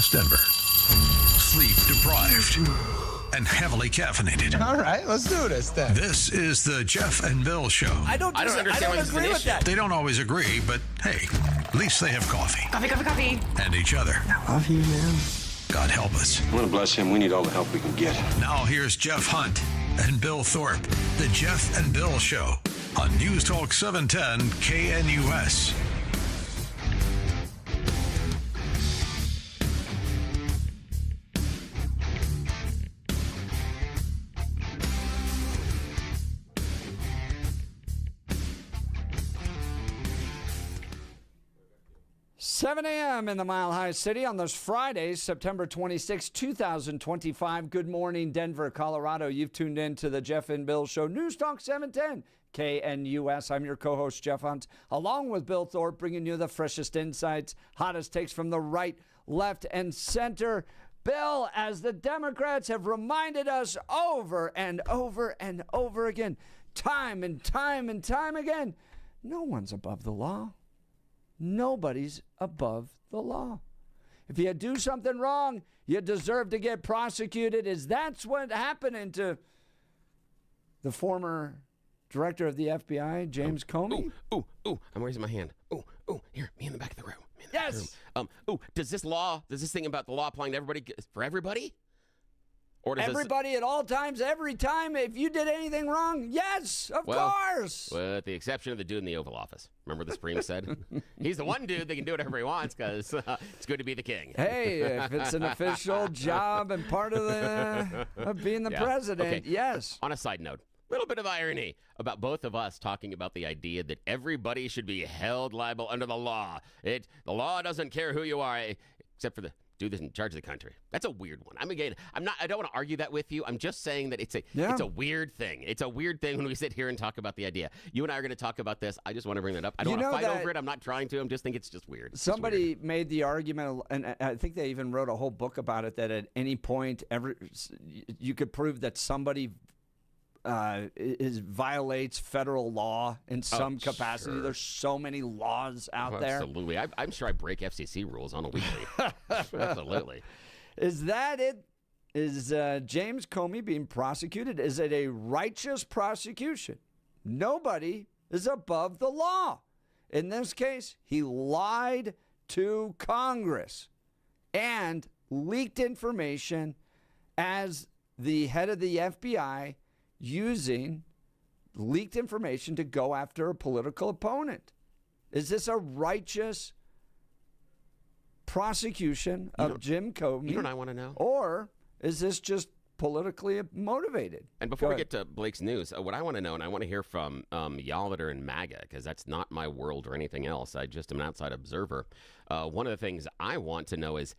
West Denver. Sleep deprived and heavily caffeinated. All right, let's do this then. This is the Jeff and Bill Show. I don't agree with that. They don't always agree, but hey, at least they have coffee. Coffee. And each other. I love you, man. God help us. I want to bless him. We need all the help we can get. Now here's Jeff Hunt and Bill Thorpe. The Jeff and Bill Show on News Talk 710 KNUS. $7 a.m. in the Mile High City on this Friday, September 26, 2025. Good morning, Denver, Colorado. You've tuned in to the Jeff and Bill Show, News Talk 710 KNUS. I'm your co-host, Jeff Hunt, along with Bill Thorpe, bringing you the freshest insights, hottest takes from the right, left, and center. Bill, as the Democrats have reminded us over and over and over again, time and time and time again, no one's above the law. Nobody's above the law. If you do something wrong, you deserve to get prosecuted. That's what happened to the former director of the FBI, James Comey. Ooh, I'm raising my hand. Ooh, here, me in the back of the room. Yes. Does this thing about the law applying to everybody, for everybody? Or does everybody at all times, every time, if you did anything wrong, yes, of course. With the exception of the dude in the Oval Office. Remember the Supreme said? He's the one dude that can do whatever he wants because it's good to be the king. Hey, if it's an official job and part of being the president, okay. Yes. On a side note, a little bit of irony about both of us talking about the idea that everybody should be held liable under the law. The law doesn't care who you are, except for the dude that's in charge of the country. That's a weird one. I don't want to argue that with you. I'm just saying that it's a weird thing. It's a weird thing when we sit here and talk about the idea. You and I are going to talk about this. I just want to bring that up. I don't want to fight over it. I'm not trying to. I just think it's just weird. Somebody made the argument, and I think they even wrote a whole book about it, that at any point you could prove that somebody violates federal law in some capacity. Sure. There's so many laws out there. Absolutely. I'm sure I break FCC rules on a weekly. Absolutely. Is that it? Is James Comey being prosecuted? Is it a righteous prosecution? Nobody is above the law. In this case, he lied to Congress and leaked information as the head of the FBI, using leaked information to go after a political opponent. Is this a righteous prosecution of Jim Comey? You and I want to know. Or is this just politically motivated? And before we get to Blake's news, what I want to know, and I want to hear from y'all that are in MAGA, because that's not my world or anything else. I just am an outside observer. One of the things I want to know is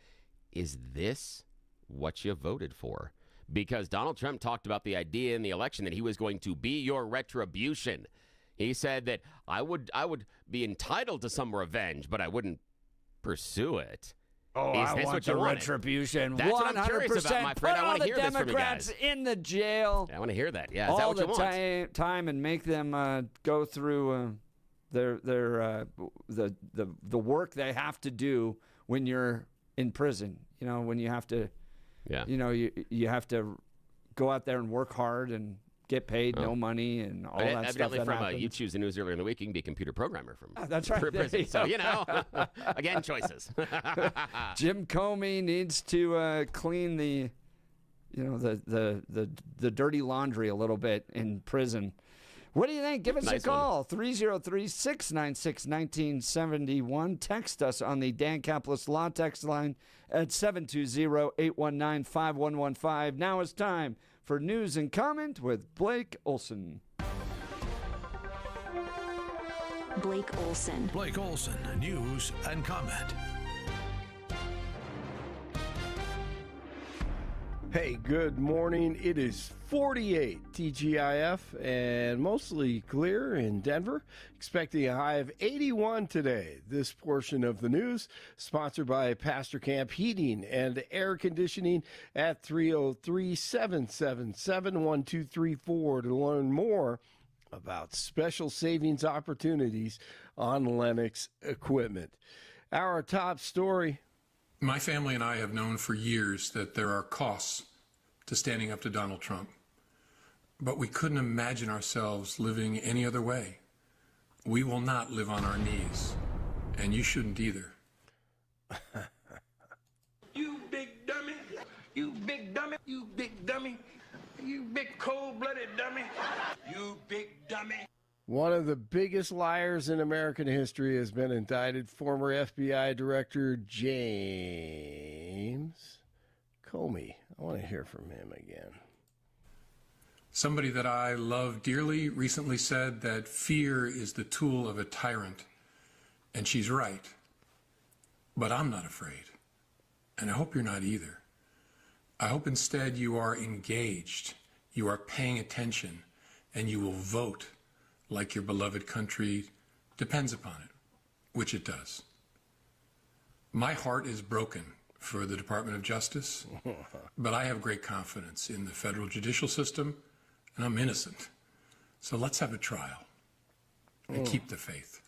this what you voted for? Because Donald Trump talked about the idea in the election that he was going to be your retribution. He said that I would be entitled to some revenge, but I wouldn't pursue it. Oh, I want the retribution. That's what I'm curious about, my friend. I want to hear this from you guys. Put all the Democrats in the jail. I want to hear that. Yeah, is that what you want? All the time and make them go through the work they have to do when you're in prison. You know, when you have to. Yeah. You know, you have to go out there and work hard and get paid no money and all that stuff. Evidently, from You Choose the News earlier in the week, you can be a computer programmer from that's right. prison. So, again, choices. Jim Comey needs to clean the dirty laundry a little bit in prison. What do you think? Give us a call, 303-696-1971. Text us on the Dan Caplis Law text line at 720-819-5115. Now it's time for News and Comment with Blake Olson. Blake Olson. Blake Olson, News and Comment. Hey, good morning. It is 48 TGIF and mostly clear in Denver. Expecting a high of 81 today. This portion of the news sponsored by Pastor Camp Heating and Air Conditioning at 303-777-1234 to learn more about special savings opportunities on Lennox equipment. Our top story: My family and I have known for years that there are costs to standing up to Donald Trump, but we couldn't imagine ourselves living any other way. We will not live on our knees, and you shouldn't either. You big dummy, you big dummy, you big dummy, you big cold-blooded dummy, you big dummy. One of the biggest liars in American history has been indicted. Former FBI Director James Comey. I want to hear from him again. Somebody that I love dearly recently said that fear is the tool of a tyrant, and she's right. But I'm not afraid, and I hope you're not either. I hope instead you are engaged, you are paying attention, and you will vote like your beloved country depends upon it, which it does. My heart is broken for the Department of Justice, but I have great confidence in the federal judicial system, and I'm innocent. So let's have a trial and keep the faith.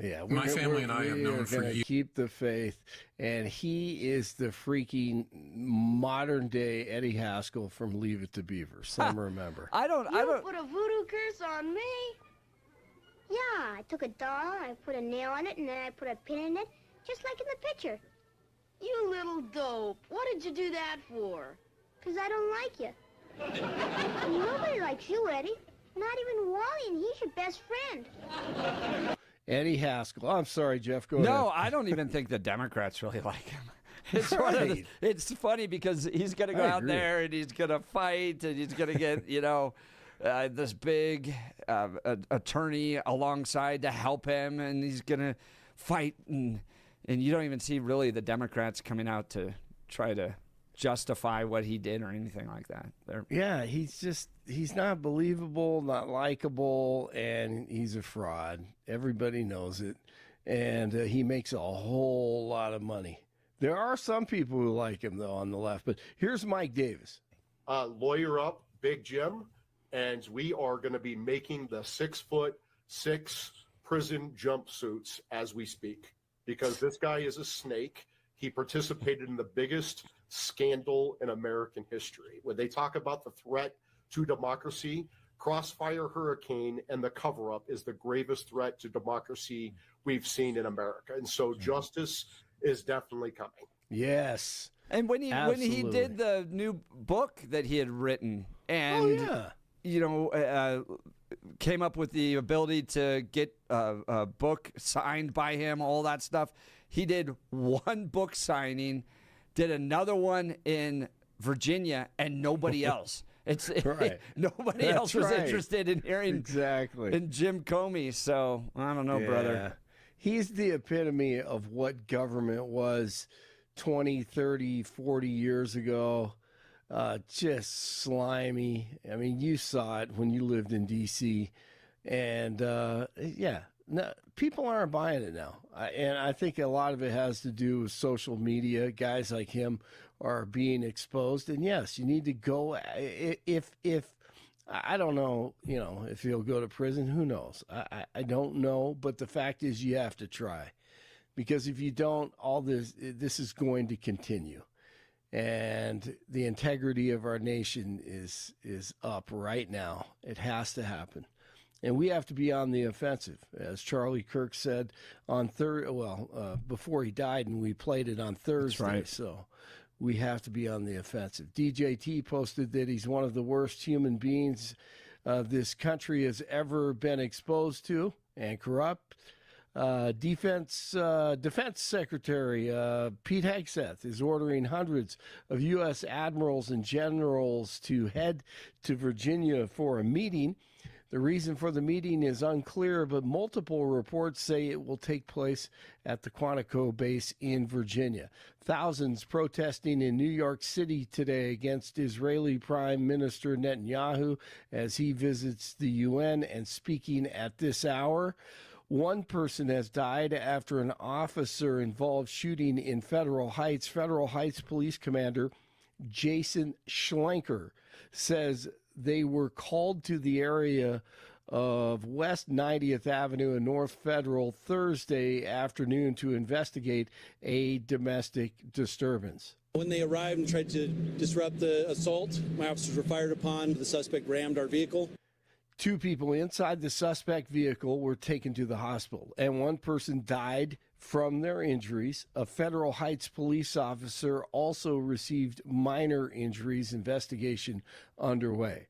Yeah, my family and I have known for years. Keep the faith, and he is the freaking modern day Eddie Haskell from Leave It to Beaver. Some remember. I don't put a voodoo curse on me. Yeah, I took a doll, I put a nail in it, and then I put a pin in it, just like in the picture. You little dope. What did you do that for? 'Cause I don't like you. Nobody likes you, Eddie. Not even Wally, and he's your best friend. Eddie Haskell. I'm sorry, Jeff. Go ahead. No, I don't even think the Democrats really like him. It's, right. It's funny because he's going to go out there and he's going to fight and he's going to get, this big attorney alongside to help him, and he's going to fight. And you don't even see really the Democrats coming out to try to justify what he did or anything like that. Yeah, he's not believable, not likable, and he's a fraud. Everybody knows it, and he makes a whole lot of money. There are some people who like him, though, on the left, but here's Mike Davis. Lawyer up, Big Jim, and we are going to be making the 6'6" prison jumpsuits as we speak, because this guy is a snake. He participated in the biggest scandal in American history. When they talk about the threat to democracy, Crossfire Hurricane and the cover-up is the gravest threat to democracy we've seen in America. And so justice is definitely coming. Yes. And when he did the new book that he had written and came up with the ability to get a book signed by him, all that stuff, he did one book signing, did another one in Virginia, and nobody else. Nobody else was interested in hearing in Jim Comey. So I don't know, brother. He's the epitome of what government was 20, 30, 40 years ago. Just slimy. I mean, you saw it when you lived in D.C. And no, people aren't buying it now. And I think a lot of it has to do with social media. Guys like him are being exposed. And yes, you need to go. If I don't know, if he'll go to prison, who knows? I don't know. But the fact is you have to try, because if you don't, all this is going to continue. And the integrity of our nation is up right now. It has to happen. And we have to be on the offensive. As Charlie Kirk said on before he died, and we played it on Thursday. That's right. So we have to be on the offensive. DJT posted that he's one of the worst human beings this country has ever been exposed to, and corrupt. Defense Secretary Pete Hegseth is ordering hundreds of U.S. admirals and generals to head to Virginia for a meeting. The reason for the meeting is unclear, but multiple reports say it will take place at the Quantico base in Virginia. Thousands protesting in New York City today against Israeli Prime Minister Netanyahu as he visits the UN and speaking at this hour. One person has died after an officer-involved shooting in Federal Heights. Federal Heights Police Commander Jason Schlenker says they were called to the area of West 90th Avenue and North Federal Thursday afternoon to investigate a domestic disturbance. When they arrived and tried to disrupt the assault, my officers were fired upon. The suspect rammed our vehicle. 2 people inside the suspect vehicle were taken to the hospital, and 1 person died from their injuries. A Federal Heights police officer also received minor injuries. Investigation underway.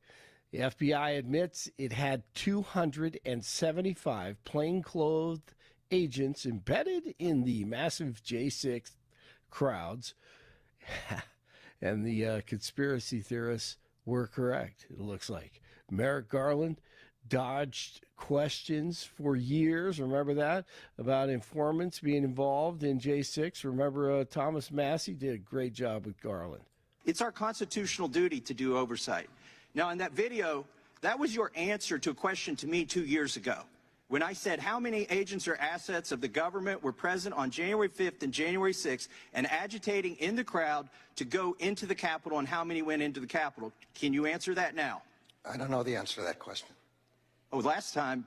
The FBI admits it had 275 plainclothed agents embedded in the massive J6 crowds, and the conspiracy theorists were correct, it looks like. Merrick Garland dodged questions for years, remember that, about informants being involved in J6. Remember Thomas Massey did a great job with Garland. It's our constitutional duty to do oversight. Now, in that video, that was your answer to a question to me 2 years ago, when I said how many agents or assets of the government were present on January 5th and January 6th and agitating in the crowd to go into the Capitol, and how many went into the Capitol. Can you answer that now? I don't know the answer to that question. Oh, last time,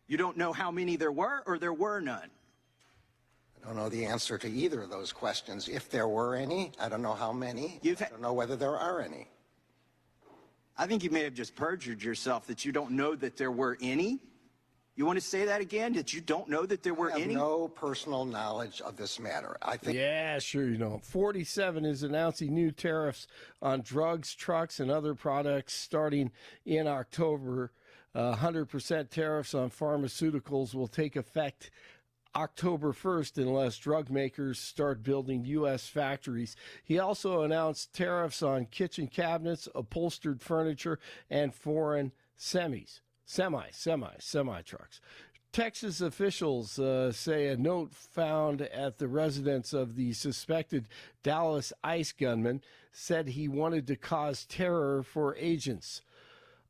you don't know how many there were, or there were none? I don't know the answer to either of those questions. If there were any, I don't know how many. I don't know whether there are any. I think you may have just perjured yourself that you don't know that there were any. You want to say that again, that you don't know that there were any? I have no personal knowledge of this matter. I think. Yeah, sure you don't. 47 is announcing new tariffs on drugs, trucks, and other products starting in October. 100% tariffs on pharmaceuticals will take effect October 1st unless drug makers start building U.S. factories. He also announced tariffs on kitchen cabinets, upholstered furniture, and foreign semi-trucks. Texas officials say a note found at the residence of the suspected Dallas ICE gunman said he wanted to cause terror for agents.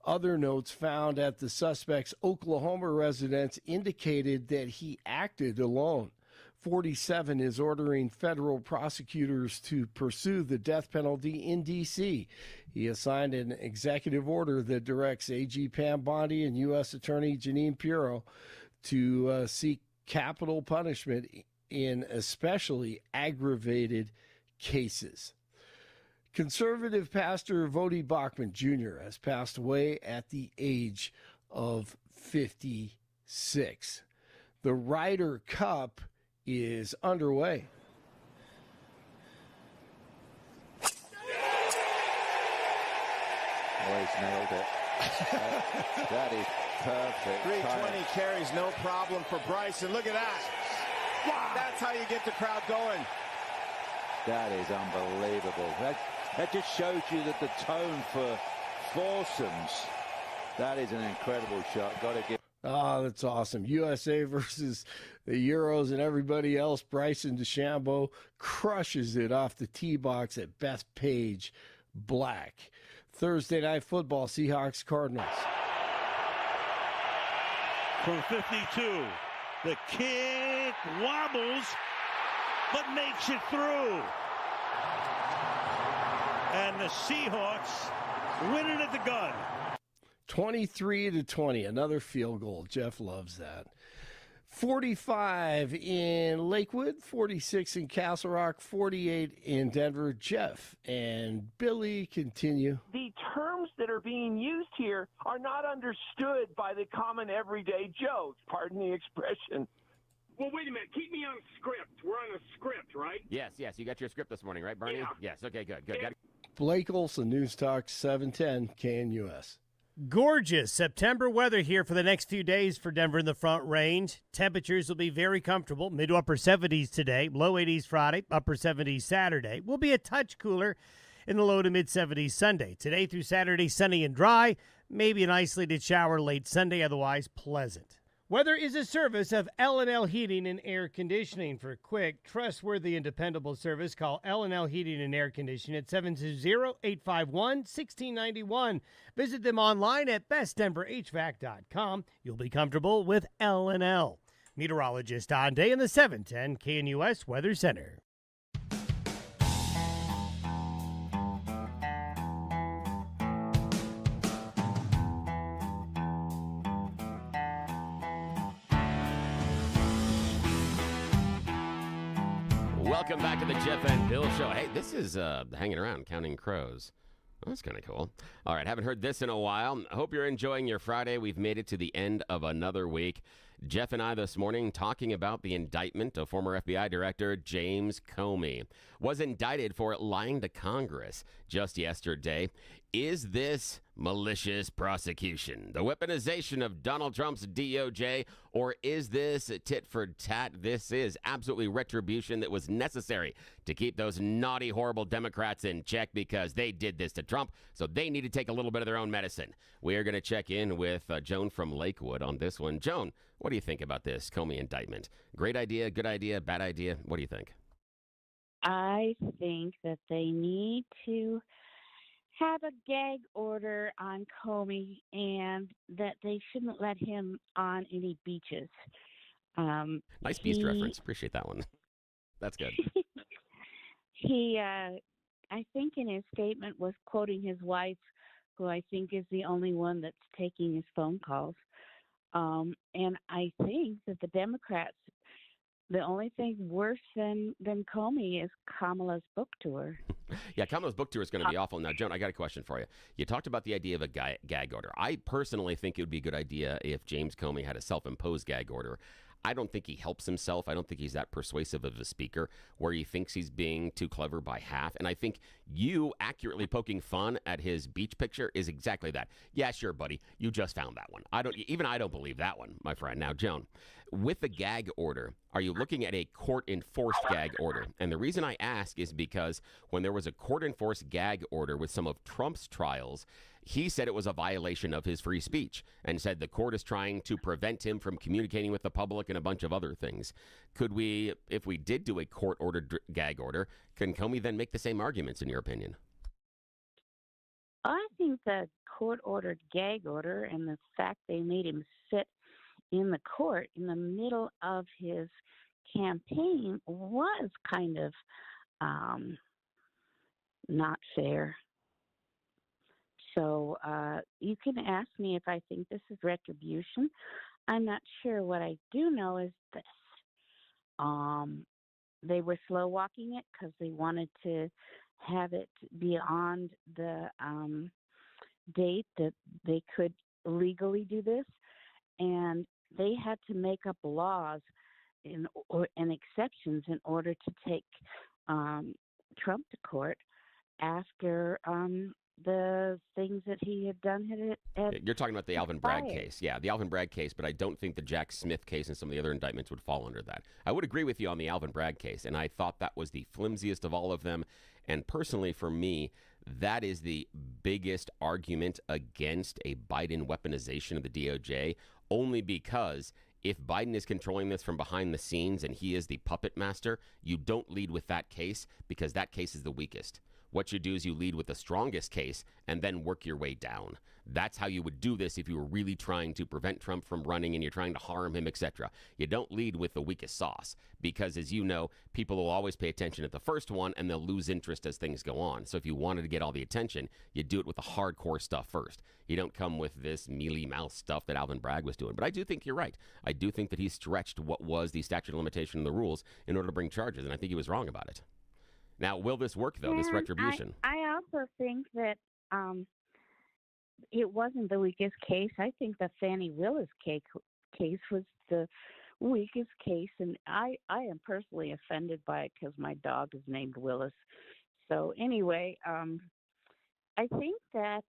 Other notes found at the suspect's Oklahoma residence indicated that he acted alone. 47 is ordering federal prosecutors to pursue the death penalty in D.C. He assigned an executive order that directs AG Pam Bondi and U.S. Attorney Jeanine Pirro to seek capital punishment in especially aggravated cases. Conservative pastor Vodi Bachman Jr. has passed away at the age of 56. The Ryder Cup is underway. Always nailed it. That is perfect. 320 carries, no problem for Bryson. Look at that. Wow. That's how you get the crowd going. That is unbelievable. That just shows you that the tone for foursomes. That is an incredible shot. Got to give. Oh, that's awesome. USA versus the Euros and everybody else. Bryson DeChambeau crushes it off the tee box at Bethpage Black. Thursday Night Football, Seahawks Cardinals. From 52, the kick wobbles, but makes it through. And the Seahawks win it at the gun. 23-20, another field goal. Jeff loves that. 45 in Lakewood, 46 in Castle Rock, 48 in Denver. Jeff and Billy continue. The terms that are being used here are not understood by the common everyday Joe. Pardon the expression. Well, wait a minute. Keep me on script. We're on a script, right? Yes. You got your script this morning, right, Bernie? Yeah. Yes. Okay, good. Yeah. Blake Olson, News Talk 710 KNUS. Gorgeous September weather here for the next few days for Denver in the Front Range. Temperatures will be very comfortable, mid to upper 70s today, low 80s Friday, upper 70s Saturday. Will be a touch cooler in the low to mid 70s Sunday. Today through Saturday, sunny and dry, maybe an isolated shower late Sunday, otherwise pleasant. Weather is a service of L&L Heating and Air Conditioning. For quick, trustworthy, and dependable service, call L&L Heating and Air Conditioning at 720-851-1691. Visit them online at bestdenverhvac.com. You'll be comfortable with L&L. Meteorologist Don Day in the 710 KNUS Weather Center. Welcome back to the Jeff and Bill Show. Hey, this is hanging around, counting crows. Well, that's kind of cool. All right, haven't heard this in a while. I hope you're enjoying your Friday. We've made it to the end of another week. Jeff and I this morning talking about the indictment of former FBI Director James Comey. Was indicted for lying to Congress just yesterday. Is this malicious prosecution, the weaponization of Donald Trump's DOJ, or is this tit for tat? This is absolutely retribution that was necessary to keep those naughty, horrible Democrats in check because they did this to Trump, so they need to take a little bit of their own medicine. We are going to check in with Joan from Lakewood on this one. Joan, what do you think about this Comey indictment? Great idea, good idea, bad idea? What do you think? I think that they need to have a gag order on Comey and that they shouldn't let him on any beaches. Nice beast reference. Appreciate that one. That's good. He, I think in his statement was quoting his wife, who I think is the only one that's taking his phone calls. And I think that the Democrats, the only thing worse than Comey is Kamala's book tour. Yeah, Kamala's book tour is going to be awful. Now, Joan, I got a question for you. You talked about the idea of a gag order. I personally think it would be a good idea if James Comey had a self-imposed gag order. I don't think he helps himself. I don't think he's that persuasive of a speaker where he thinks he's being too clever by half. And I think you accurately poking fun at his beach picture is exactly that. Yeah, sure, buddy. You just found that one. I don't believe that one, my friend. Now, Joan, with the gag order, are you looking at a court-enforced gag order? And the reason I ask is because when there was a court-enforced gag order with some of Trump's trials, he said it was a violation of his free speech and said the court is trying to prevent him from communicating with the public and a bunch of other things. Could we, if we did do a court-ordered gag order, can Comey then make the same arguments, in your opinion? I think the court-ordered gag order and the fact they made him sit in the court in the middle of his campaign was kind of not fair. So you can ask me if I think this is retribution. I'm not sure. What I do know is this. They were slow walking it because they wanted to have it beyond the date that they could legally do this. And they had to make up laws and exceptions in order to take Trump to court after the things that he had done. You're talking about the Alvin Bragg case. Yeah, the Alvin Bragg case, but I don't think the Jack Smith case and some of the other indictments would fall under that. I would agree with you on the Alvin Bragg case, and I thought that was the flimsiest of all of them. And personally, for me, that is the biggest argument against a Biden weaponization of the DOJ, only because if Biden is controlling this from behind the scenes and he is the puppet master, you don't lead with that case because that case is the weakest. What you do is you lead with the strongest case and then work your way down. That's how you would do this if you were really trying to prevent Trump from running and you're trying to harm him, etc. You don't lead with the weakest sauce because, as you know, people will always pay attention at the first one and they'll lose interest as things go on. So if you wanted to get all the attention, you do it with the hardcore stuff first. You don't come with this mealy-mouthed stuff that Alvin Bragg was doing. But I do think you're right. I do think that he stretched what was the statute of limitation and the rules in order to bring charges, and I think he was wrong about it. Now, will this work, though, this retribution? I also think that it wasn't the weakest case. I think the Fannie Willis case was the weakest case, and I am personally offended by it because my dog is named Willis. So anyway, I think that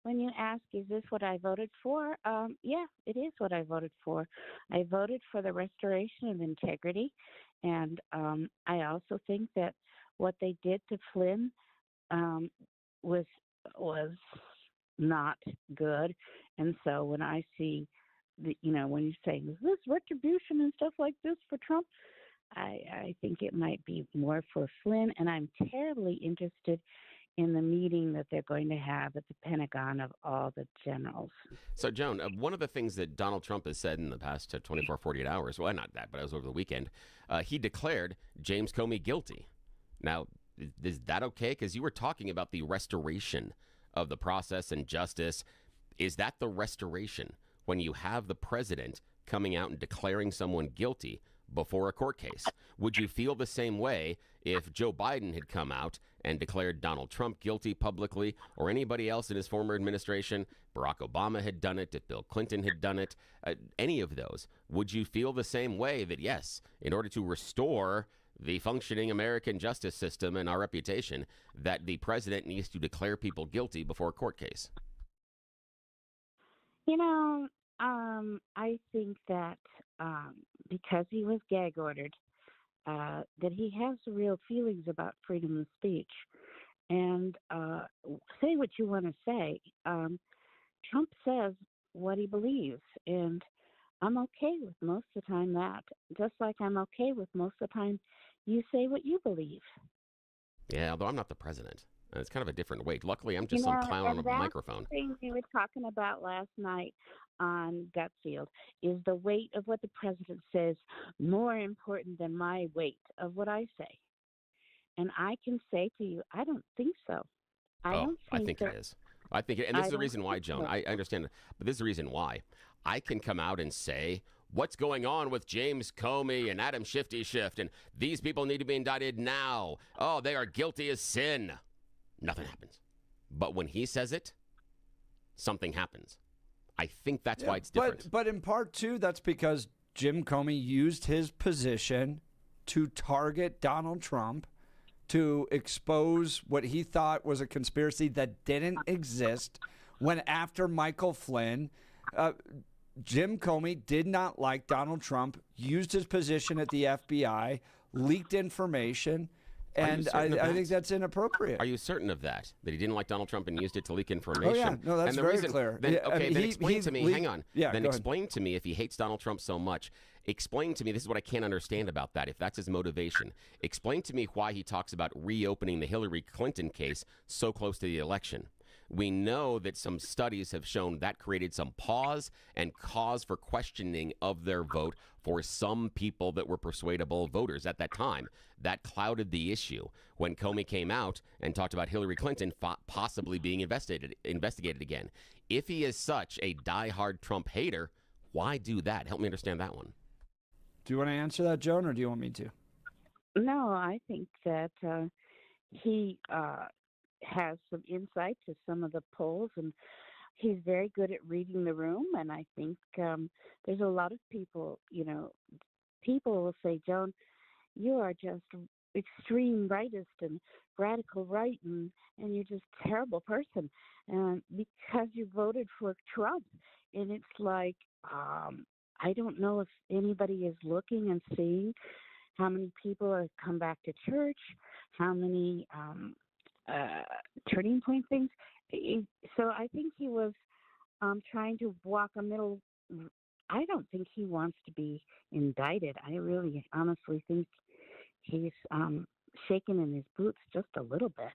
when you ask, is this what I voted for? Yeah, it is what I voted for. I voted for the restoration of integrity. And I also think that what they did to Flynn was not good. And so when I see, when you say, is this retribution and stuff like this for Trump? I think it might be more for Flynn. And I'm terribly interested in the meeting that they're going to have at the Pentagon of all the generals. So, Joan, one of the things that Donald Trump has said in the past 24, 48 hours, well, not that, but it was over the weekend, he declared James Comey guilty. Now, is that okay? Because you were talking about the restoration of the process and justice. Is that the restoration when you have the president coming out and declaring someone guilty before a court case? Would you feel the same way if Joe Biden had come out and declared Donald Trump guilty publicly, or anybody else in his former administration? Barack Obama had done it, if Bill Clinton had done it, any of those. Would you feel the same way that, yes, in order to restore the functioning American justice system and our reputation, that the president needs to declare people guilty before a court case? You know, I think that because he was gag ordered, that he has real feelings about freedom of speech. And say what you want to say. Trump says what he believes, and I'm okay with most of the time that, just like I'm okay with most of the time you say what you believe. Yeah, although I'm not the president. It's kind of a different weight. Luckily, I'm just some clown on a microphone. The thing we were talking about last night on Gutfield is the weight of what the president says more important than my weight of what I say. And I can say to you, I don't think so. I think it is. I think, and this is the reason why, Joan. I understand, but this is the reason why. I can come out and say what's going on with James Comey and Adam Shifty Shift, and these people need to be indicted now. Oh, they are guilty as sin. Nothing happens. But when he says it, something happens. I think that's why it's different. But in part, too, that's because Jim Comey used his position to target Donald Trump, to expose what he thought was a conspiracy that didn't exist, when after Michael Flynn, Jim Comey did not like Donald Trump, used his position at the FBI, leaked information, and I think that's inappropriate. Are you certain of that? That he didn't like Donald Trump and used it to leak information? Oh, yeah. No, that's very clear. Then, okay, then explain to me, hang on. Yeah, then explain to me, if he hates Donald Trump so much, explain to me, this is what I can't understand about that, if that's his motivation. Explain to me why he talks about reopening the Hillary Clinton case so close to the election. We know that some studies have shown that created some pause and cause for questioning of their vote for some people that were persuadable voters at that time. That clouded the issue when Comey came out and talked about Hillary Clinton possibly being investigated again. If he is such a diehard Trump hater, why do that? Help me understand that one. Do you want to answer that, Joan, or do you want me to? No, I think that he has some insight to some of the polls, and he's very good at reading the room. And I think there's a lot of people, people will say, Joan, you are just extreme rightist and radical right, and you're just a terrible person because you voted for Trump. And it's like, I don't know if anybody is looking and seeing how many people have come back to church, how many turning point things. So I think he was trying to walk a middle. I don't think he wants to be indicted. I really honestly think he's shaking in his boots just a little bit.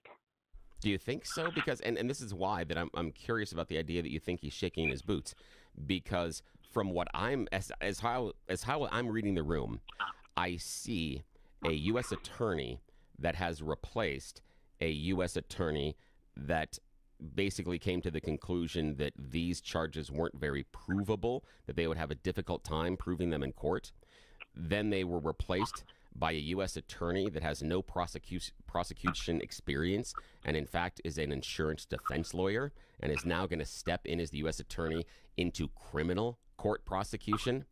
Do you think so? Because, and this is why that I'm curious about the idea that you think he's shaking in his boots, because from what as how I'm reading the room, I see a U.S. attorney that has replaced a U.S. attorney that basically came to the conclusion that these charges weren't very provable, that they would have a difficult time proving them in court. Then they were replaced by a U.S. attorney that has no prosecution experience and, in fact, is an insurance defense lawyer and is now going to step in as the U.S. attorney into criminal court prosecution.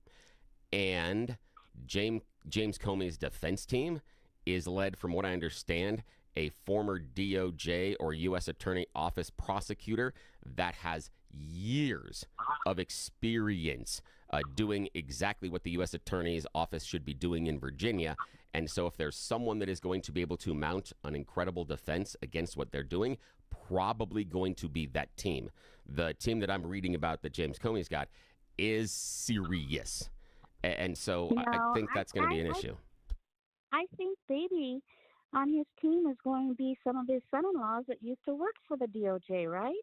And James Comey's defense team is led, from what I understand, a former DOJ or U.S. Attorney Office prosecutor that has years of experience doing exactly what the U.S. Attorney's Office should be doing in Virginia. And so if there's someone that is going to be able to mount an incredible defense against what they're doing, probably going to be that team. The team that I'm reading about that James Comey's got is serious. And so I think that's going to be an issue. I think maybe on his team is going to be some of his son-in-laws that used to work for the DOJ, right?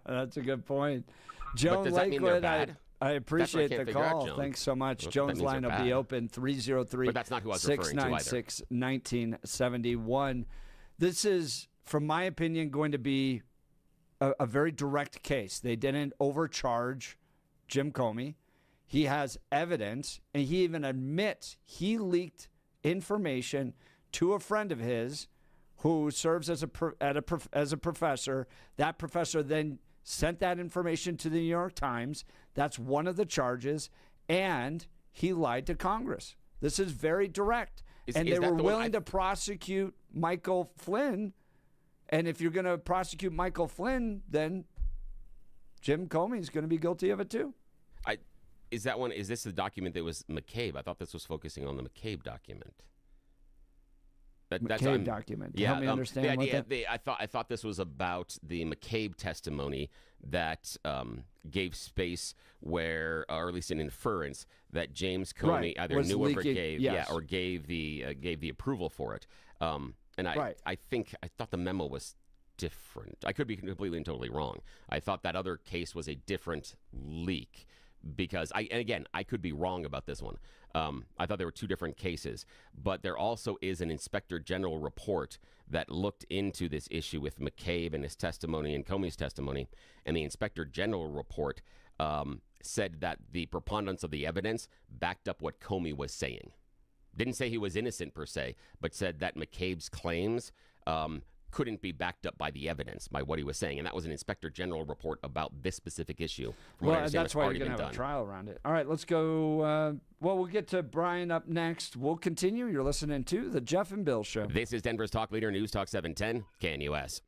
That's a good point. Joan does that mean they're Lakewood, bad? I appreciate the call. Out, Thanks so much. Well, Joan's line will be open 303-696-1971. This is, from my opinion, going to be a very direct case. They didn't overcharge Jim Comey. He has evidence, and he even admits he leaked information to a friend of his who serves as a professor. That professor then sent that information to the New York Times. That's one of the charges, and he lied to Congress. This is very direct. And they were willing to prosecute Michael Flynn. And if you're going to prosecute Michael Flynn, then Jim Comey is going to be guilty of it too. Is this the document that was McCabe? I thought this was focusing on the McCabe document. McCabe document. Yeah, help me understand I thought this was about the McCabe testimony that gave space where, or at least an inference that James Comey either knew of or gave, or gave the approval for it. And I thought the memo was different. I could be completely and totally wrong. I thought that other case was a different leak. Because I could be wrong about this one. I thought there were two different cases, but there also is an Inspector General report that looked into this issue with McCabe and his testimony and Comey's testimony. And the Inspector General report said that the preponderance of the evidence backed up what Comey was saying. Didn't say he was innocent per se, but said that McCabe's claims couldn't be backed up by the evidence, by what he was saying. And that was an Inspector General report about this specific issue. Well, that's why you're going to have a trial around it. All right, let's go. We'll get to Brian up next. We'll continue. You're listening to The Jeff and Bill Show. This is Denver's Talk Leader, News Talk 710, KNUS.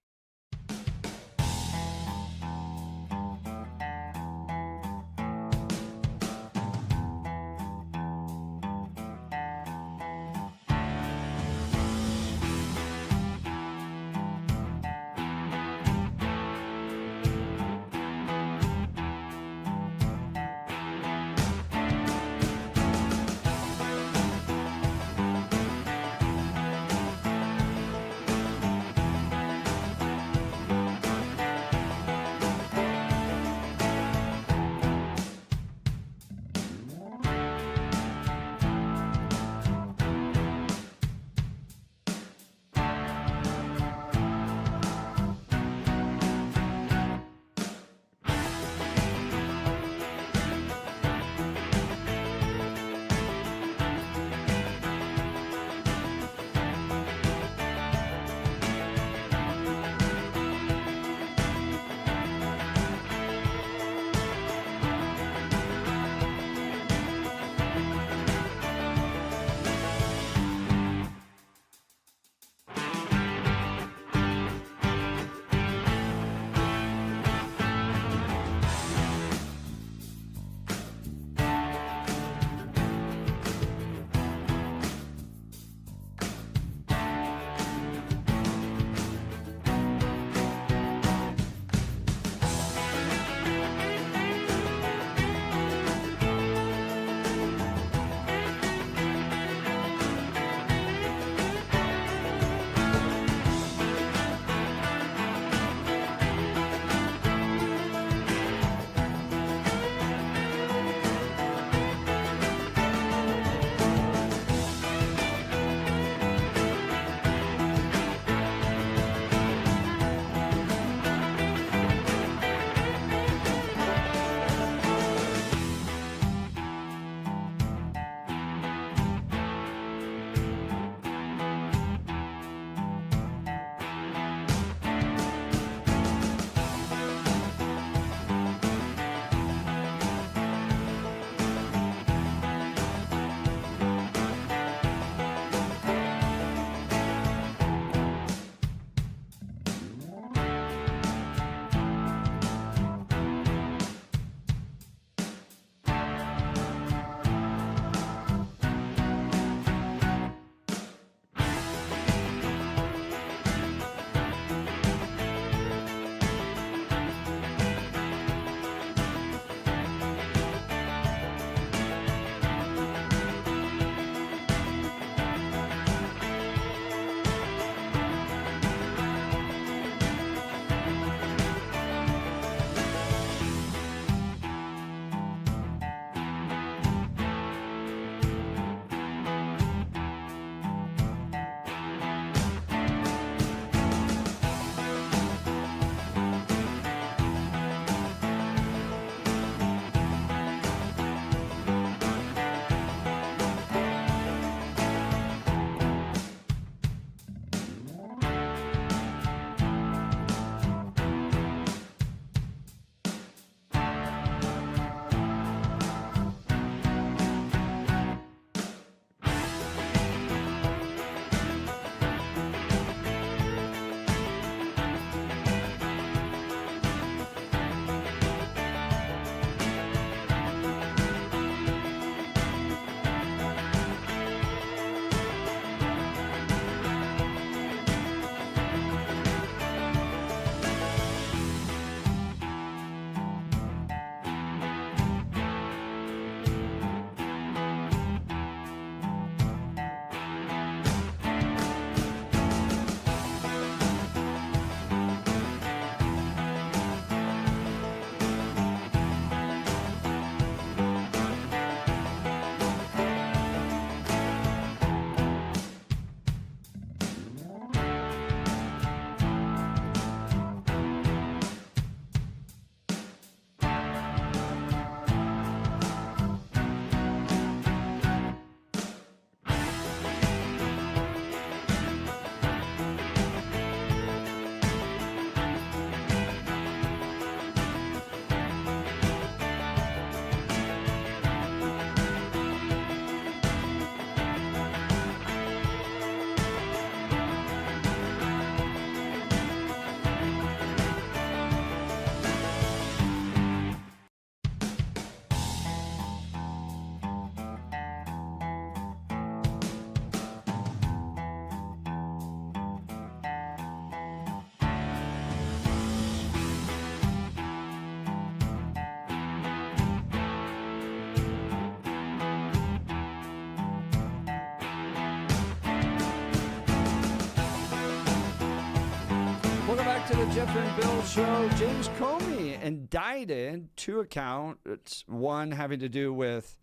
the Jeff and Bill Show. James Comey indicted 2 accounts, one having to do with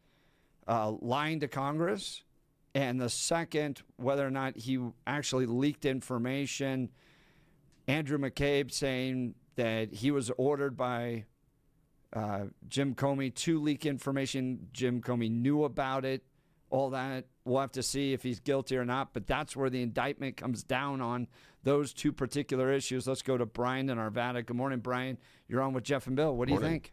lying to Congress, and the second, whether or not he actually leaked information. Andrew McCabe saying that he was ordered by Jim Comey to leak information. Jim Comey knew about it. All that. We'll have to see if he's guilty or not, but that's where the indictment comes down on those 2 particular issues. Let's go to Brian in Arvada. Good morning, Brian. You're on with Jeff and Bill. What do you think?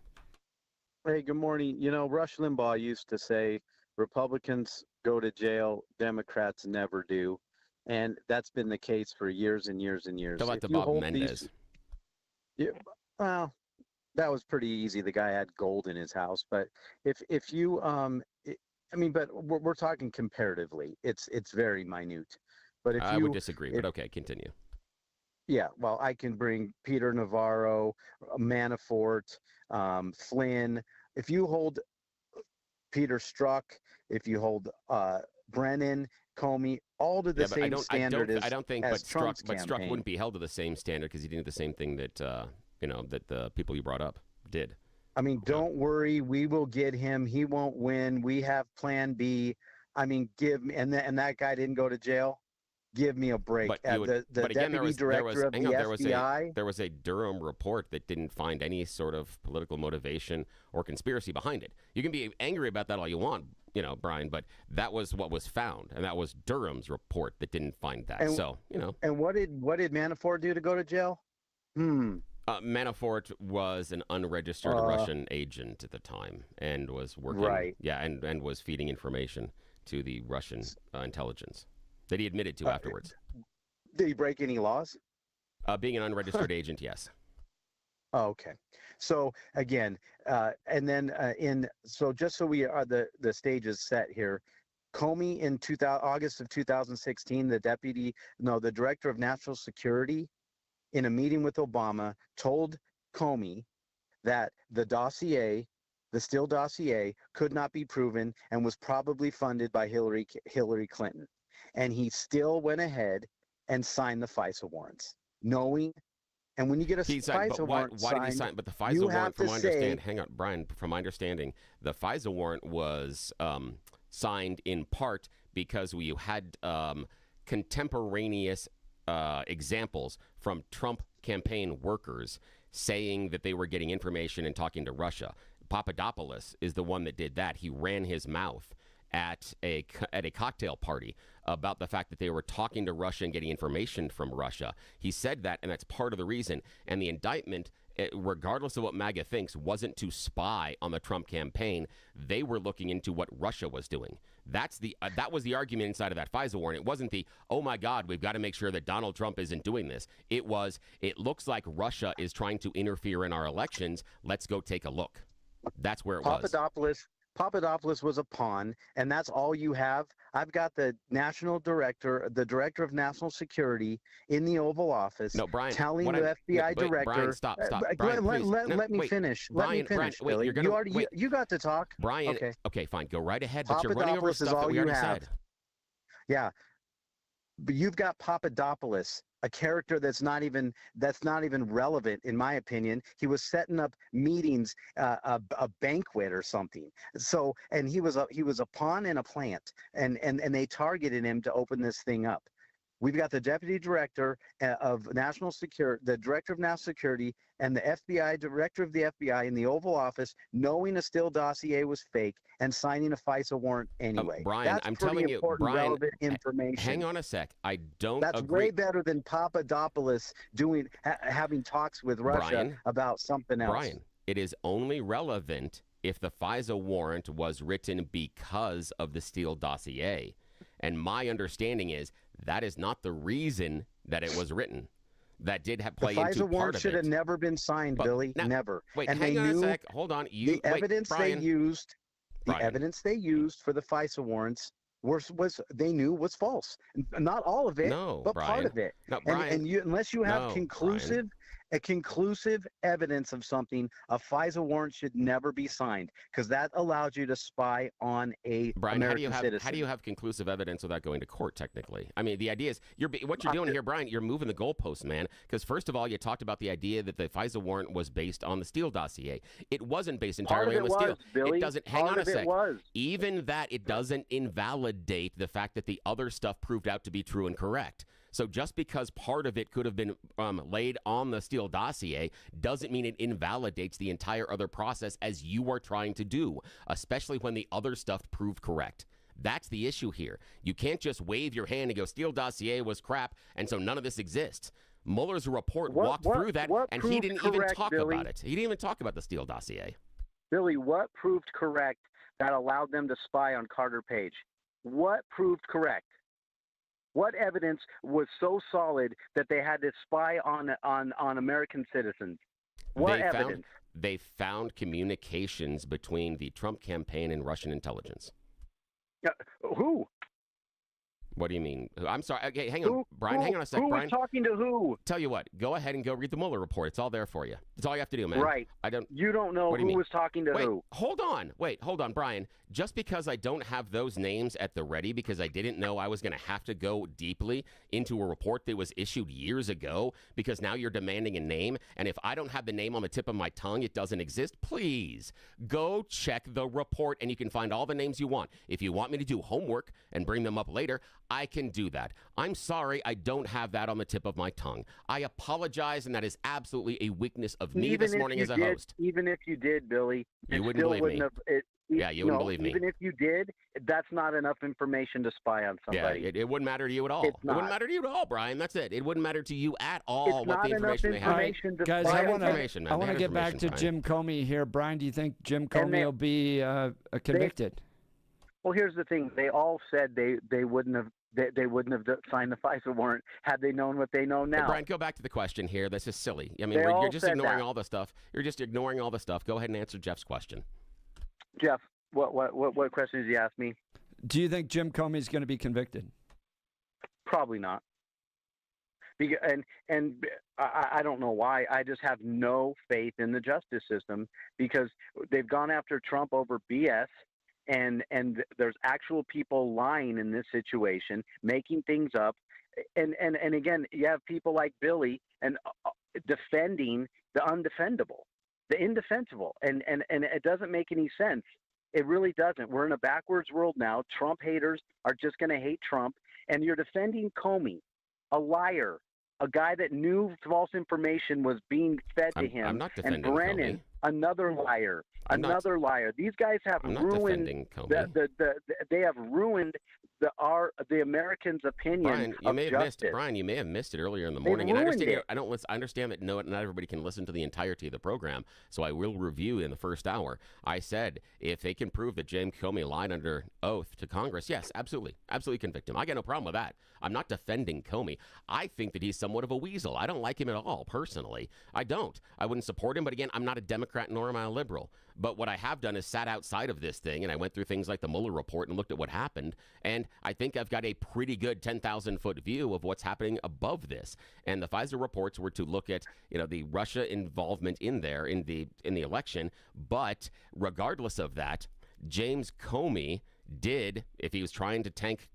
Hey, good morning. You know, Rush Limbaugh used to say, Republicans go to jail, Democrats never do. And that's been the case for years and years and years. How about the Bob Mendez? Well, that was pretty easy. The guy had gold in his house. But if you but we're talking comparatively. It's very minute. But if I would disagree, but okay, continue. Yeah, well, I can bring Peter Navarro, Manafort, Flynn. If you hold Peter Strzok, if you hold Brennan, Comey, all to the same standard as Trump's campaign. But Strzok wouldn't be held to the same standard because he did the same thing that that the people you brought up did. I mean, don't worry, we will get him. He won't win. We have Plan B. I mean, give me, and that guy didn't go to jail. Give me a break. But the again, deputy director of the FBI. There was a Durham report that didn't find any sort of political motivation or conspiracy behind it. You can be angry about that all you want, Brian, but that was what was found, and that was Durham's report that didn't find that. And what did Manafort do to go to jail? Manafort was an unregistered Russian agent at the time and was working, right? Yeah, and was feeding information to the Russian intelligence that he admitted to afterwards. Did he break any laws? Being an unregistered agent, yes. Oh, okay. So again, and then just so we are the stage is set here. Comey in August of 2016, the director of national security, in a meeting with Obama, told Comey that the Steele dossier, could not be proven and was probably funded by Hillary Clinton. And he still went ahead and signed the FISA warrants, knowing. And when you get a FISA warrant why did he sign? But the FISA warrant, from my understanding, hang on, Brian. From my understanding, the FISA warrant was signed in part because we had contemporaneous examples from Trump campaign workers saying that they were getting information and talking to Russia. Papadopoulos is the one that did that. He ran his mouth at a cocktail party about the fact that they were talking to Russia and getting information from Russia. He said that, and that's part of the reason. And the indictment, regardless of what MAGA thinks, wasn't to spy on the Trump campaign. They were looking into what Russia was doing. That was the argument inside of that FISA warrant. It wasn't the, oh my God, we've got to make sure that Donald Trump isn't doing this. It was, it looks like Russia is trying to interfere in our elections. Let's go take a look. That's where it was. Papadopoulos was a pawn, and that's all you have. I've got the the director of national security in the Oval Office, telling the FBI director. Brian, stop. Brian, Brian, let me finish. Let me finish, Billy. You got to talk. Brian, okay, fine. Go right ahead, but you're running over stuff that we already said. Yeah. But you've got Papadopoulos, a character that's not even relevant, in my opinion. He was setting up meetings, a banquet or something. So, and he was a pawn in a plant, and they targeted him to open this thing up. We've got the deputy director of national security, the director of national security, and the FBI director of the FBI in the Oval Office, knowing a Steele dossier was fake and signing a FISA warrant anyway. Brian, that's I'm pretty telling you, important, Brian, relevant information. Hang on a sec. I don't. That's agree. way better than Papadopoulos having talks with Russia about something else. Brian, it is only relevant if the FISA warrant was written because of the Steele dossier. And my understanding is that is not the reason that it was written. That did play into part of it. The FISA warrant should have never been signed, Billy. Never. Wait, and hang on a sec. Hold on. The evidence they used for the FISA warrants they knew was false. Not all of it, but Brian. part of it. No, Brian. Unless you have conclusive a conclusive evidence of something, a FISA warrant should never be signed because that allows you to spy on a Brian, American citizen. How do you have conclusive evidence without going to court? Technically, I mean, the idea is what you're doing here, Brian. You're moving the goalposts, man. Because first of all, you talked about the idea that the FISA warrant was based on the Steele dossier. It wasn't based entirely on the Steele. Billy. It doesn't. Hang on a sec. Was. Even that, it doesn't invalidate the fact that the other stuff proved out to be true and correct. So just because part of it could have been laid on the Steele dossier doesn't mean it invalidates the entire other process as you are trying to do, especially when the other stuff proved correct. That's the issue here. You can't just wave your hand and go, Steele dossier was crap, and so none of this exists. Mueller's report walked through that, and he didn't even talk about it. He didn't even talk about the Steele dossier. Billy, what proved correct that allowed them to spy on Carter Page? What proved correct? What evidence was so solid that they had to spy on American citizens? What evidence? They found communications between the Trump campaign and Russian intelligence. Who? What do you mean? I'm sorry. Okay, hang on. Brian, hang on a sec. Who Brian, was talking to who? Tell you what. Go ahead and go read the Mueller report. It's all there for you. That's all you have to do, man. Right. You don't know who was talking to who. Hold on, Brian. Just because I don't have those names at the ready because I didn't know I was going to have to go deeply into a report that was issued years ago because now you're demanding a name, and if I don't have the name on the tip of my tongue, it doesn't exist, please go check the report and you can find all the names you want. If you want me to do homework and bring them up later, I can do that. I'm sorry I don't have that on the tip of my tongue. I apologize, and that is absolutely a weakness of me this morning as a host. Even if you did, Billy, you wouldn't believe me. You wouldn't believe me. Even if you did, that's not enough information to spy on somebody. Yeah, it wouldn't matter to you at all. It wouldn't matter to you at all, Brian. That's it. It wouldn't matter to you at all what the information they have. Guys, I want to get back to Jim Comey here. Brian, do you think Jim Comey will be convicted? Well, here's the thing. They all said they wouldn't have. They wouldn't have signed the FISA warrant had they known what they know now. Hey, Brian, go back to the question here. This is silly. I mean, you're just ignoring all the stuff. You're just ignoring all the stuff. Go ahead and answer Jeff's question. Jeff, what question did you ask me? Do you think Jim Comey is going to be convicted? Probably not. And I don't know why. I just have no faith in the justice system because they've gone after Trump over BS. And there's actual people lying in this situation, making things up. And again, you have people like Billy and defending the undefendable, the indefensible. And it doesn't make any sense. It really doesn't. We're in a backwards world now. Trump haters are just going to hate Trump. And you're defending Comey, a liar, a guy that knew false information was being fed to him. I'm not defending and Brennan, Comey. Another liar. Another liar. These guys have ruined they have ruined the Americans' opinion Brian, of justice. Brian, you may have missed it earlier in the morning. And I understand that not everybody can listen to the entirety of the program, so I will review in the first hour. I said if they can prove that James Comey lied under oath to Congress, yes, absolutely convict him. I got no problem with that. I'm not defending Comey. I think that he's somewhat of a weasel. I don't like him at all, personally. I don't. I wouldn't support him, but again, I'm not a Democrat nor am I a liberal. But what I have done is sat outside of this thing, and I went through things like the Mueller report and looked at what happened, and I think I've got a pretty good 10,000-foot view of what's happening above this. And the FISA reports were to look at, the Russia involvement in there in the election. But regardless of that, James Comey did, if he was trying to tank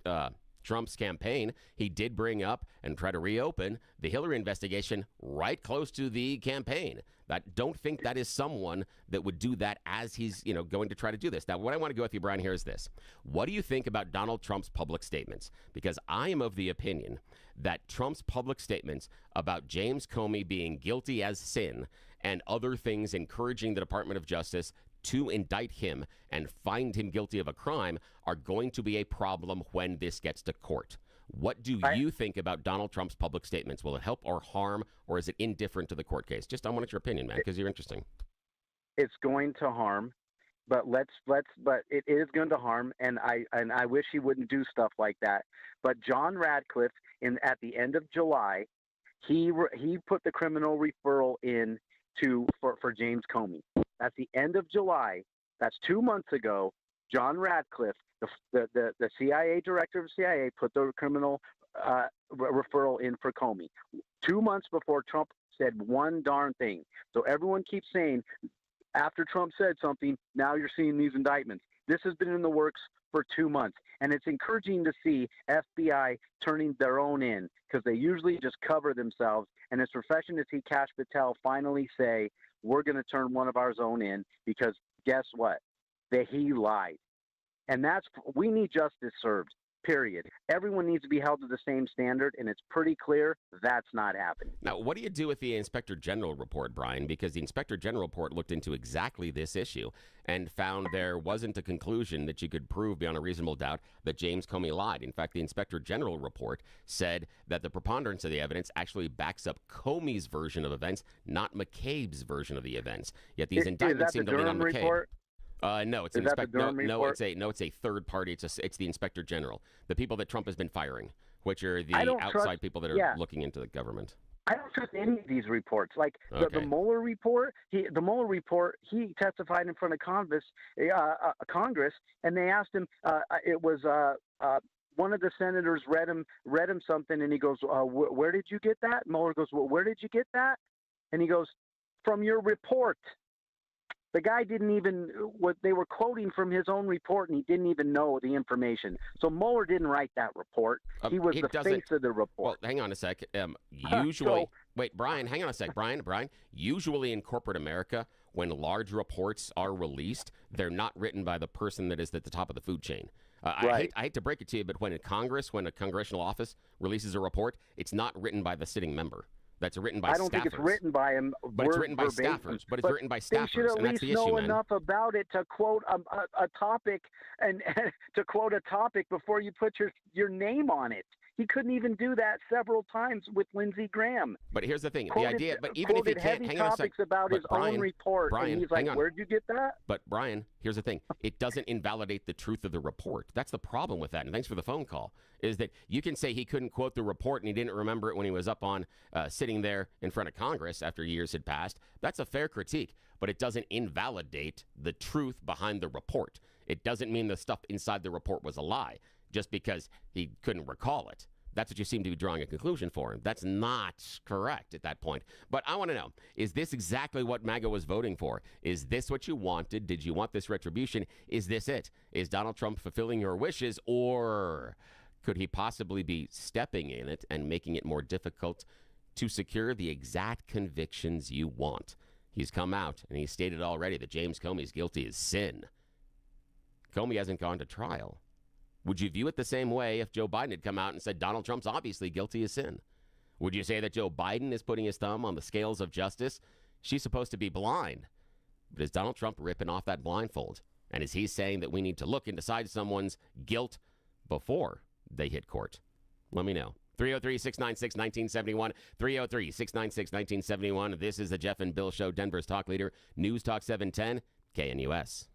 Trump's campaign, he did bring up and try to reopen the Hillary investigation right close to the campaign. I don't think that is someone that would do that as he's, going to try to do this. Now, what I want to go with you, Brian, here is this. What do you think about Donald Trump's public statements? Because I am of the opinion that Trump's public statements about James Comey being guilty as sin and other things encouraging the Department of Justice to indict him and find him guilty of a crime are going to be a problem when this gets to court. What do you think about Donald Trump's public statements? Will it help or harm, or is it indifferent to the court case? Just I want your opinion, man, because you're interesting. It's going to harm, but but it is going to harm, and I wish he wouldn't do stuff like that. But John Radcliffe, at the end of July, he put the criminal referral in for James Comey. At the end of July, that's 2 months ago, John Radcliffe, the CIA director of the CIA, put the criminal referral in for Comey. 2 months before Trump said one darn thing. So everyone keeps saying, after Trump said something, now you're seeing these indictments. This has been in the works for 2 months, and it's encouraging to see FBI turning their own in, because they usually just cover themselves, and it's refreshing to see Kash Patel finally say, we're going to turn one of our own in, because guess what? He lied. And we need justice served, period. Everyone needs to be held to the same standard, and it's pretty clear that's not happening. Now, what do you do with the Inspector General report, Brian? Because the Inspector General report looked into exactly this issue and found there wasn't a conclusion that you could prove beyond a reasonable doubt that James Comey lied. In fact, the Inspector General report said that the preponderance of the evidence actually backs up Comey's version of events, not McCabe's version of the events. Yet these indictments seem to lean on McCabe. Report? No, it's it's a third party. It's the Inspector General, the people that Trump has been firing, which are the outside people that are looking into the government. I don't trust any of these reports. Like Okay. the Mueller report, he testified in front of Congress, and they asked him. It was one of the senators read him something, and he goes, "Where did you get that?" Mueller goes, "Well, where did you get that?" And he goes, "From your report." The guy didn't even, they were quoting from his own report, and he didn't even know the information. So Mueller didn't write that report. He was the face of the report. Well, hang on a sec. Wait, Brian, hang on a sec. Brian, usually in corporate America, when large reports are released, they're not written by the person that is at the top of the food chain. Right. I hate to break it to you, but when a congressional office releases a report, it's not written by the sitting member. That's written by staffers. I don't think it's written by him. But it's written by staffers. But it's written by staffers. They should at and that's least the issue, know man. enough about it to quote a topic and to quote a topic before you put your name on it. He couldn't even do that several times with Lindsey Graham. But here's the thing: the idea. But even if he can't, hang on a sec. About his own report, and he's like, "Where'd you get that?" But Brian, here's the thing: it doesn't invalidate the truth of the report. That's the problem with that. And thanks for the phone call. Is that you can say he couldn't quote the report and he didn't remember it when he was up on sitting there in front of Congress after years had passed. That's a fair critique, but it doesn't invalidate the truth behind the report. It doesn't mean the stuff inside the report was a lie just because he couldn't recall it. That's what you seem to be drawing a conclusion for him. That's not correct at that point. But I want to know, is this exactly what MAGA was voting for? Is this what you wanted? Did you want this retribution? Is this it? Is Donald Trump fulfilling your wishes, or could he possibly be stepping in it and making it more difficult to secure the exact convictions you want? He's come out and he's stated already that James Comey is guilty as sin. Comey hasn't gone to trial. Would you view it the same way if Joe Biden had come out and said Donald Trump's obviously guilty as sin? Would you say that Joe Biden is putting his thumb on the scales of justice? She's supposed to be blind. But is Donald Trump ripping off that blindfold? And is he saying that we need to look and decide someone's guilt before they hit court? Let me know. 303-696-1971. 303-696-1971. This is the Jeff and Bill Show, Denver's talk leader, News Talk 710, KNUS.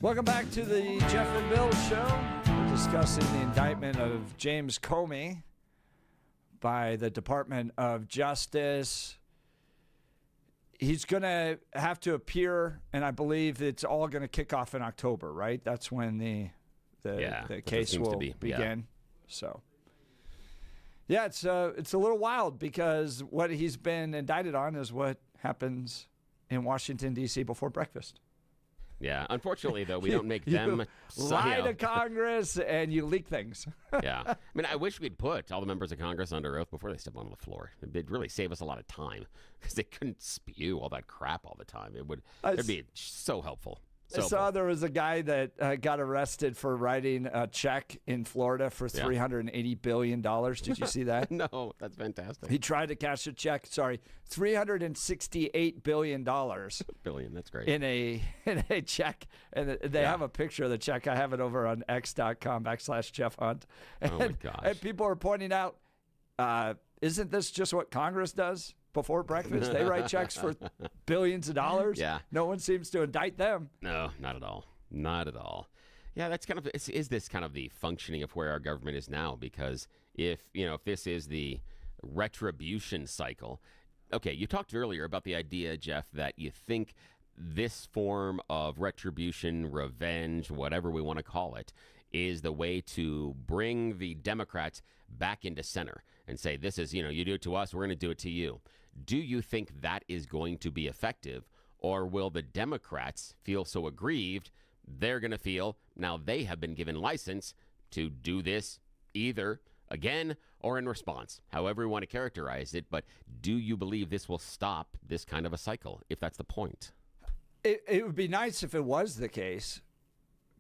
Welcome back to the Jeff and Bill Show. We're discussing the indictment of James Comey by the Department of Justice. He's going to have to appear, and I believe it's all going to kick off in October, right? That's when the case will begin. Yeah. So, yeah, it's a little wild because what he's been indicted on is what happens in Washington, D.C. before breakfast. Yeah, unfortunately, though, we don't make them lie to Congress and you leak things. Yeah. I mean, I wish we'd put all the members of Congress under oath before they step on the floor. It'd really save us a lot of time because they couldn't spew all that crap all the time. It'd be so helpful. I saw there was a guy that got arrested for writing a check in Florida for $380 billion. Did you see that? No, that's fantastic. He tried to cash a check, $368 billion. Billion, that's great. In a check. And they have a picture of the check. I have it over on x.com/Jeff Hunt. Oh, my gosh. And people are pointing out, isn't this just what Congress does? Before breakfast, they write checks for billions of dollars. Yeah. No one seems to indict them. No, not at all. Not at all. Yeah, that's kind of is this kind of the functioning of where our government is now? Because if this is the retribution cycle, okay, you talked earlier about the idea, Jeff, that you think this form of retribution, revenge, whatever we want to call it, is the way to bring the Democrats back into center and say, this is, you do it to us, we're going to do it to you. Do you think that is going to be effective, or will the Democrats feel so aggrieved they're going to feel now they have been given license to do this either again or in response, however we want to characterize it? But do you believe this will stop this kind of a cycle, if that's the point? It would be nice if it was the case,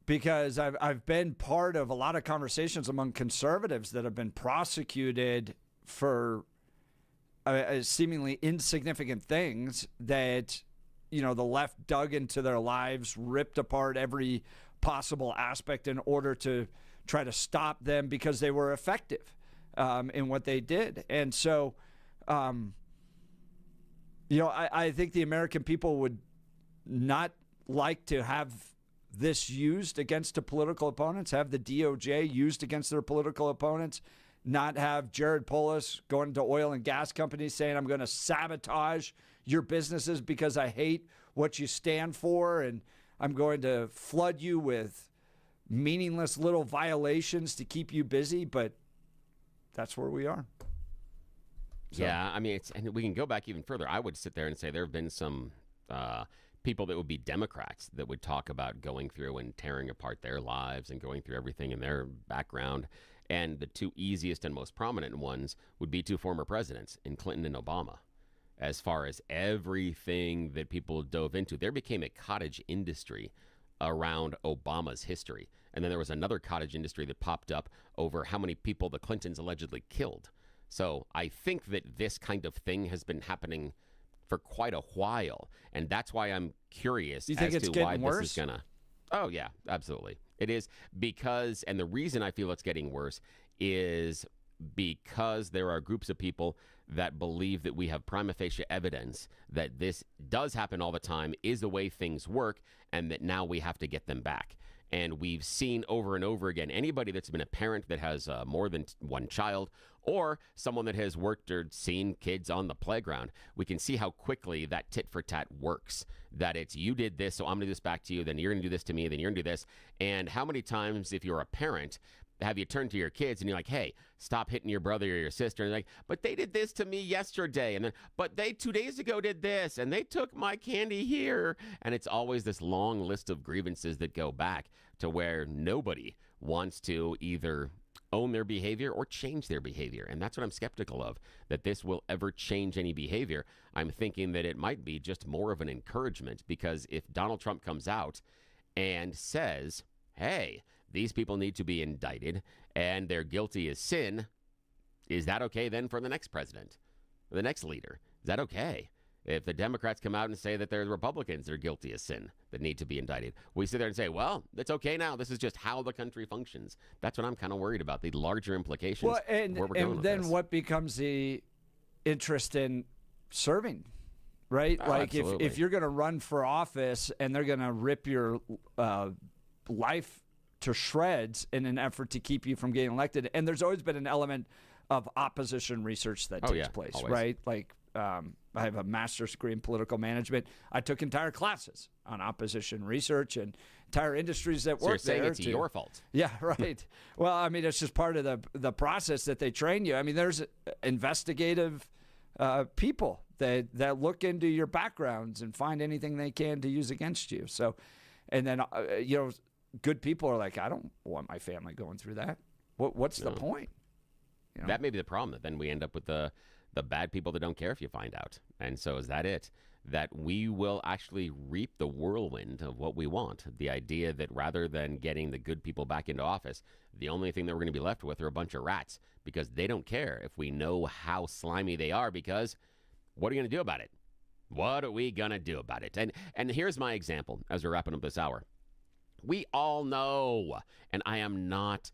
because I've been part of a lot of conversations among conservatives that have been prosecuted for seemingly insignificant things that, the left dug into their lives, ripped apart every possible aspect in order to try to stop them because they were effective in what they did. And so, I think the American people would not like to have this used against the political opponents, have the DOJ used against their political opponents, not have Jared Polis going to oil and gas companies saying, I'm going to sabotage your businesses because I hate what you stand for, and I'm going to flood you with meaningless little violations to keep you busy. But that's where we are. So. Yeah, I mean, and we can go back even further. I would sit there and say there have been some people that would be Democrats that would talk about going through and tearing apart their lives and going through everything in their background. And the two easiest and most prominent ones would be two former presidents, in Clinton and Obama. As far as everything that people dove into, there became a cottage industry around Obama's history. And then there was another cottage industry that popped up over how many people the Clintons allegedly killed. So I think that this kind of thing has been happening for quite a while. And that's why I'm curious as to why this is going to... Oh, yeah, absolutely. It is because, and the reason I feel it's getting worse is because there are groups of people that believe that we have prima facie evidence that this does happen all the time, is the way things work, and that now we have to get them back. And we've seen over and over again, anybody that's been a parent that has more than one child, or someone that has worked or seen kids on the playground, we can see how quickly that tit for tat works. That it's, you did this, so I'm going to do this back to you, then you're going to do this to me, then you're going to do this. And how many times, if you're a parent, have you turned to your kids and you're like, hey, stop hitting your brother or your sister? And they're like, but they did this to me yesterday. And then, but they 2 days ago did this, and they took my candy here. And it's always this long list of grievances that go back to where nobody wants to either own their behavior or change their behavior. And that's what I'm skeptical of, that this will ever change any behavior. I'm thinking that it might be just more of an encouragement, because if Donald Trump comes out and says, hey, these people need to be indicted and they're guilty as sin, is that okay then for the next president, or the next leader? Is that okay? If the Democrats come out and say that they're Republicans that are guilty as sin that need to be indicted, we sit there and say, well, it's okay now. This is just how the country functions. That's what I'm kind of worried about, the larger implications. Well, and then what becomes the interest in serving, right? Oh, like absolutely. if you're going to run for office and they're going to rip your life to shreds in an effort to keep you from getting elected. And there's always been an element of opposition research that takes place, always. right? Like I have a master's degree in political management. I took entire classes on opposition research and entire industries that So work you're saying there. it's your fault. Yeah, right. Well, I mean, it's just part of the process that they train you. I mean, there's investigative people that look into your backgrounds and find anything they can to use against you. So, and then, good people are like, I don't want my family going through that. What's the point? You know? That may be the problem. That then we end up with the bad people that don't care if you find out. And so is that it? That we will actually reap the whirlwind of what we want. The idea that rather than getting the good people back into office, the only thing that we're going to be left with are a bunch of rats because they don't care if we know how slimy they are, because what are you going to do about it? What are we going to do about it? And here's my example as we're wrapping up this hour. We all know, and I am not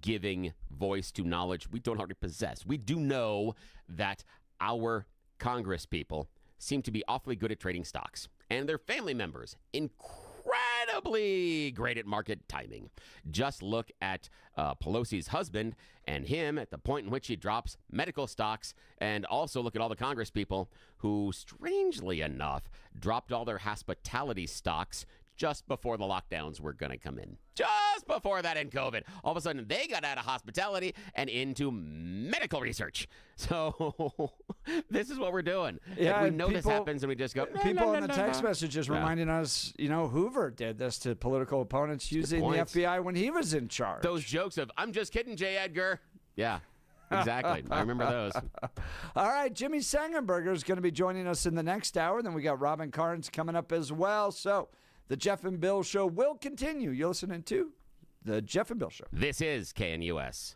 giving voice to knowledge we don't already possess. We do know that our Congress people seem to be awfully good at trading stocks, and their family members incredibly great at market timing. Just look at Pelosi's husband and him at the point in which he drops medical stocks, and also look at all the Congress people who, strangely enough, dropped all their hospitality stocks just before the lockdowns were going to come in. Just before that in COVID. All of a sudden, they got out of hospitality and into medical research. So this is what we're doing. Yeah, we know this happens, and we just go, people in the text messages reminding us, Hoover did this to political opponents using the FBI when he was in charge. Those jokes of, I'm just kidding, J. Edgar. Yeah. Exactly. I remember those. All right, Jimmy Sangenberger is going to be joining us in the next hour. Then we got Robin Carnes coming up as well. So the Jeff and Bill Show will continue. You're listening to the Jeff and Bill Show. This is KNUS.